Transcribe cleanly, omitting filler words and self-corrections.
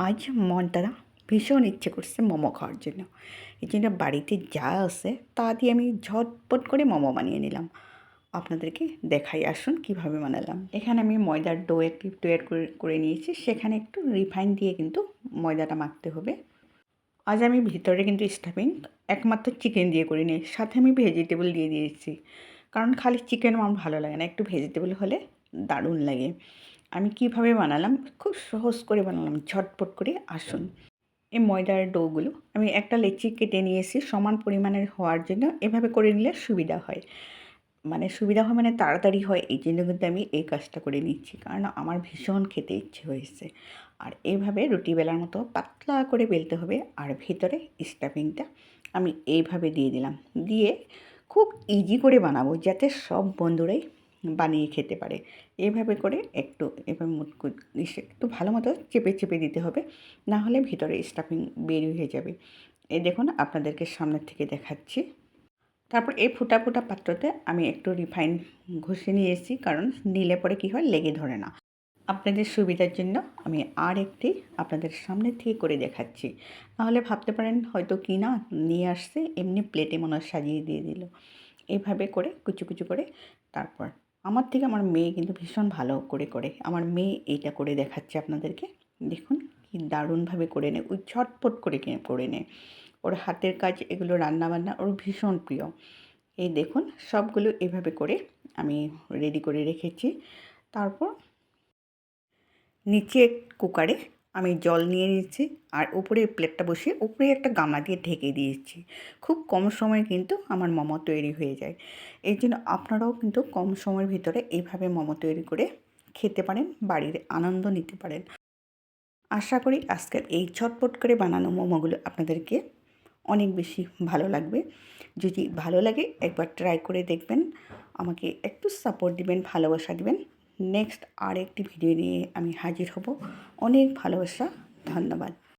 আজ মনটা না ভীষণ ইচ্ছে করছে মোমো খাওয়ার জন্য। এই জন্য বাড়িতে যা আছে তা দিয়ে আমি ঝটপট করে মোমো বানিয়ে নিলাম। আপনাদেরকে দেখাই, আসুন কিভাবে বানালাম। এখানে আমি ময়দার ডো একটু তৈরি করে নিয়েছি, সেখানে একটু রিফাইন দিয়ে কিন্তু ময়দাটা মাখতে হবে। আজ আমি ভিতরে কিন্তু স্টাফিং একমাত্র চিকেন দিয়ে করিনি, সাথে আমি ভেজিটেবল দিয়ে দিয়েছি, কারণ খালি চিকেন আমার ভালো লাগে না, একটু ভেজিটেবল হলে দারুণ লাগে। আমি কিভাবে বানালাম, খুব সহজ করে বানালাম, ঝটপট করে আসুন। এই ময়দার ডোগুলো আমি একটা লেচি কেটে নিয়েছি সমান পরিমাণের হওয়ার জন্য। এভাবে করে নিলে সুবিধা হয়, মানে তাড়াতাড়ি হয়, এই জন্য কিন্তু আমি এই কাজটা করে নিচ্ছি, কারণ আমার ভীষণ খেতে ইচ্ছে হয়েছে। আর এইভাবে রুটি বেলার মতো পাতলা করে বেলতে হবে। আর ভিতরে স্টাফিংটা আমি এইভাবে দিয়ে দিলাম, দিয়ে খুব ইজি করে বানাবো যাতে সব বন্ধুরাই বানিয়ে খেতে পারে। এভাবে করে এভাবে একটু ভালো মতো চেপে চেপে দিতে হবে, না হলে ভিতরে স্টাফিং বের হয়ে যাবে। এই দেখুন, আপনাদেরকে সামনের থেকে দেখাচ্ছি। তারপর এই ফুটা ফুটা পাত্রতে আমি একটু রিফাইন ঘষে নিয়েছি, কারণ নিলে পরে কী হয়, লেগে ধরে না। আপনাদের সুবিধার জন্য আমি আর একটি আপনাদের সামনে থেকে করে দেখাচ্ছি, নাহলে ভাবতে পারেন হয়তো কি না নিয়ে আসছে, এমনি প্লেটে মনে হয় সাজিয়ে দিয়ে দিল। এইভাবে করে কুচু কুচু করে, তারপর আমার থেকে আমার মেয়ে কিন্তু ভীষণ ভালো করে আমার মেয়ে এইটা করে দেখাচ্ছে আপনাদেরকে। দেখুন কি দারুণভাবে করে নেয়, ওই ঝটপট করে নেয়। ওর হাতের কাজ, এগুলো রান্নাবান্না ওর ভীষণ প্রিয়। এই দেখুন, সবগুলো এভাবে করে আমি রেডি করে রেখেছি। তারপর নিচে কুকারে আমি জল নিয়ে নিয়েছি, আর উপরে প্লেটটা বসিয়ে উপরে একটা গামলা দিয়ে ঢেকে দিয়েছি। খুব কম সময়ে কিন্তু আমার মোমো তৈরি হয়ে যায়। এই জন্য আপনারাও কিন্তু কম সময়ের ভিতরে এইভাবে মোমো তৈরি করে খেতে পারেন, বাড়ির আনন্দ নিতে পারেন। আশা করি আজকের এই ঝটপট করে বানানো মোমোগুলো আপনাদেরকে অনেক বেশি ভালো লাগবে। যদি ভালো লাগে একবার ট্রাই করে দেখবেন, আমাকে একটু সাপোর্ট দিবেন, ভালোবাসা দিবেন। নেক্সট আর একটি ভিডিও নিয়ে আমি হাজির হব। অনেক ভালোবাসা, ধন্যবাদ।